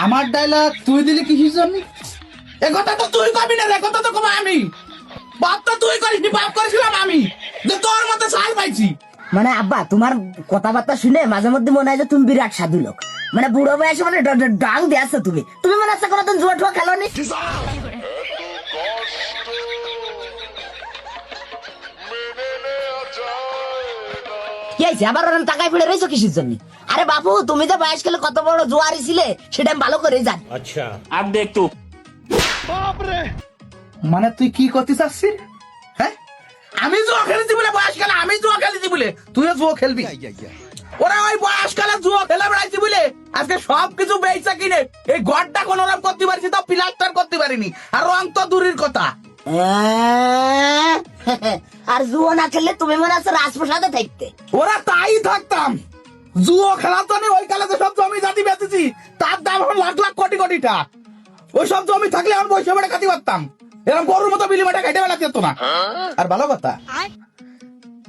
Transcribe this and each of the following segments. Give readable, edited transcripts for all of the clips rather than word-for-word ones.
আমার ডায়লগ তুই দিলি কিসের জন্য? এ কথা তো তুই কবি না, এ কথা তো কব আমি। বাপ তো তুই করিস নি, বাপ করেছিলাম আমি, যে তোর মতো সাল পাইছি। মানে আব্বা তোমার কথাবার্তা শুনে মাঝে মধ্যে মনে হয় যে তুমি বিরাট সাধু লোক। মানে বুড়ো বয়সে মানে ডাং দিয়েছো তুমি। তুমি মনে হচ্ছে কোনোদিন জুয়া টুয়া খেলো নি? কি হয়েছে আবার ওরকম টাকায় ফেলে রয়েছো কিসের জন্য? আরে বাপু তুমি যে বয়স গেলে কত বড় জুয়ারি ছিলে সেটা আমি ভালো করে জানি। अच्छा अब देख तू। মানে তুই কি করতে চাচ্ছিস? হ্যাঁ, আমি জুয়া খেলেছি বলে বয়সকালে আমি জুয়া খেলেছি বলে তুইও জুয়া খেলবি? ওরা ওই বয়সকালে জুয়া খেলে বেড়াইছি বলে আজকে সবকিছু বেচা কিনে এই ঘরটা কোন রকম করতে পারছি, তো প্লাস্টার করতে পারিনি, আর রং তো দূরের কথা। আর জুয়া না খেললে তুমি মনে হচ্ছে রাজপ্রসাদে থাকতে। ওরা তাই থাকতাম, জুয়া খেলার জন্য ওই কালে যে সব জমি জাতি বেচেছি তার দাম এখন লাখ লাখ কোটি কোটি টাকা। ওই সব জমি থাকলে এখন বসে বেড়ে খাতে পারতাম, এরকম গরুর মতো বিলি মাঠে খাইতে বেড়াতে যেত না। আর ভালো কথা,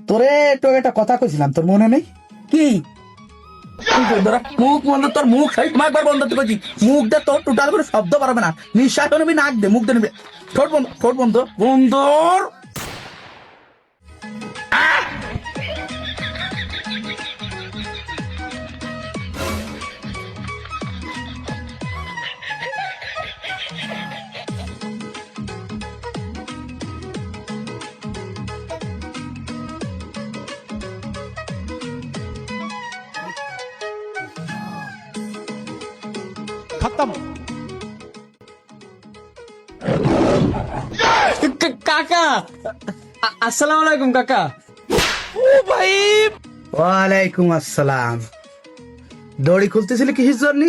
তোরে তো একটা কথা কইছিলাম, তোর মনে নেই? কি? মুখ বন্ধ, তোর মুখ একবার বন্ধ করছি। মুখ দে, তোর টোটাল করে শব্দ পারবে না, নিঃশ্বাস নেবি, নাক দে, মুখ দে নেবে, ঠোঁট বন্ধ, ঠোঁট বন্ধ, বন্ধর। কাকা আসসালামু আলাইকুম কাকা। ওয়ালাইকুম আসসালাম। দড়ি খুলতেছিলি কিসের জন্য?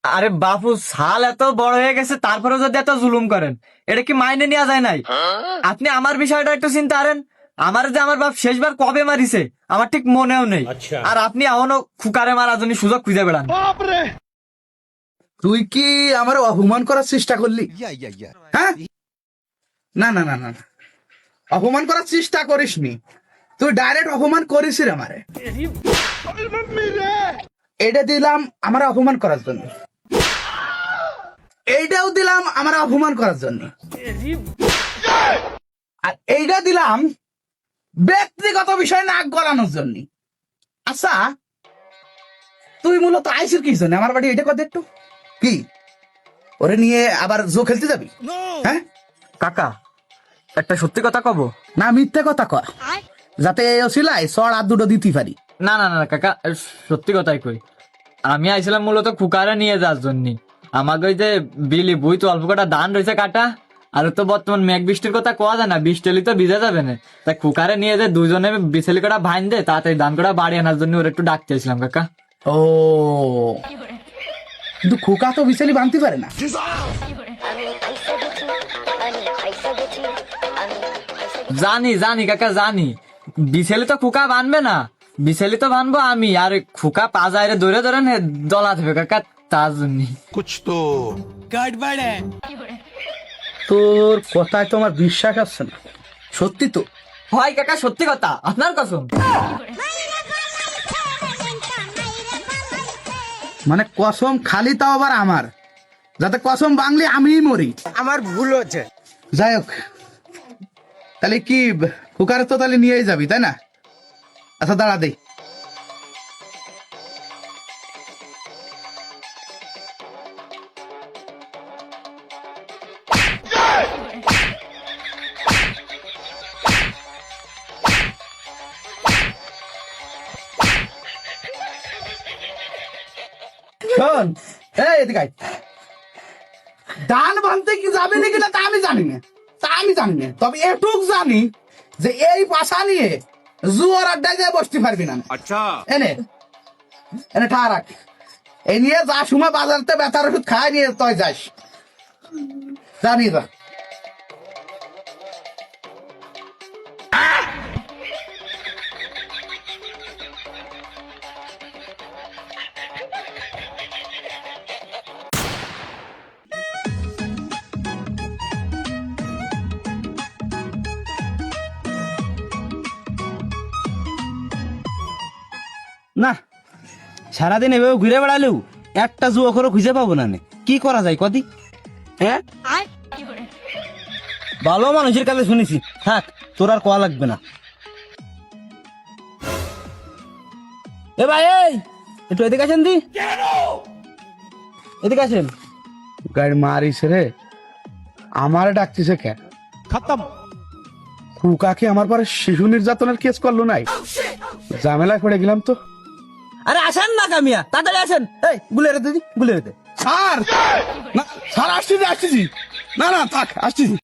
আরে বাপু সাল এত বড় হয়ে গেছে তারপরে যদি এত জুলুম করেন এটা কি মাইনে নেওয়া যায় নাই? আপনি আমার বিষয়টা একটু চিন্তা করেন। আমার যে আমার বাপ শেষবার কবে মারিছে আমার ঠিক মনেও নেই, আচ্ছা। আর আপনি এখনো খুকারে মারার জন্য সুযোগ খুঁজে বেড়ান। তুই কি আমার অপমান করার চেষ্টা করলি? হ্যাঁ, না না না না, অপমান করার চেষ্টা করিসনি, তুই ডাইরেক্ট অপমান করিস রে আমারে। এটা দিলাম আমার অপমান করার জন্য, এইটাও দিলাম আমার অপমান করার জন্য, আর এইটা দিলাম ব্যক্তিগত বিষয় নাক গলানোর জন্য। আচ্ছা, তুই মূলত আইসির কি জন্য আমার বাড়ি? এটা কথা একটু কি, ওরে নিয়ে আবার জো খেলতে যাবি? হ্যাঁ কাকা একটা সত্যি কথা কব? না মিথ্যে কথা কর, যাতে সিলাই চড় আর দুটো দিতে পারি। না না না কাকা, সত্যি কথাই কই। আমি আইছিলাম মূলত খুকারে নিয়ে যাওয়ার জন্য। আমাকে ওই যে বিলি বুই তো অল্প কটা ধান রয়েছে কাটা, আর তো বর্তমান মেঘ বৃষ্টির কথা কোয়া যায় না, বৃষ্টি হলে তো ভিজে যাবে না, তাই খুকারে নিয়ে যে দুজনে বিছেলি কটা ভাইন দে তাড়াতাড়ি ধান কটা বাড়ি আনার জন্য ওর একটু ডাকতেছিলাম কাকা। ও, কিন্তু খোকা তো বিছালি বানতে পারে না। জানি জানি কাকা জানি, বিছেলি তো খুকা বানবে না, বিছেলি তো বানবো আমি, আর খুকা পাজাইরে ধরে ধরে দলা দেবে কাকা, তার জন্য। कुछ तो गड़बड़ है। তোর কথায় তো আমার বিশ্বাস আসছে না, সত্যি তো? হয় কাকা সত্যি কথা, আপনার কসম। মানে কসম খালি, তাও আবার আমার, যাতে কসম বাংলি আমিই মরি। আমার ভুল হচ্ছে। যাই হোক, তাহলে কি খুকারে তো তাহলে নিয়েই যাবি তাই না? আচ্ছা দাঁড়া দেই। শোন, এই এদিকে আয়। ডান ভাঙতে কি যাবে নাকি না তা আমি জানি না, তবে এটুক জানি যে এই পাশা নিয়ে জুয়ার আড্ডায় যায় বসতে পারবি না। अच्छा এনে এনে ঠা রাখ, এই নিয়ে যা সময় বাজারতে ব্যথার ওষুধ খাই নিয়ে তুই যাস, জানি যা। না, সারাদিন এভাবে ঘুরে বেড়ালু একটা জুয়া করে খুঁজে পাবো না নে। কি করা যায় কদি? হ্যাঁ, ভালো মানুষের কাছে শুনেছি, থাক তোর আর কোয়া লাগবে না। এ ভাই, এই একটু এদিকে আসেন দি, এদিকে আসেন। গাড়ি মারিস রে, আমারে ডাকতিছে কে? खत्म। খুকাকে আমার পরে শিশু নির্যাতনের কেস করলো নাই, ঝামেলায় পড়ে গেলাম তো। আরে আসেন না কামিয়া, তাড়াতাড়ি আসেন। এই গুলে রেতে দি, গুলে রেতে। স্যার, না স্যার, আসতেছি আসতেছি। না না থাক, আসতেছি।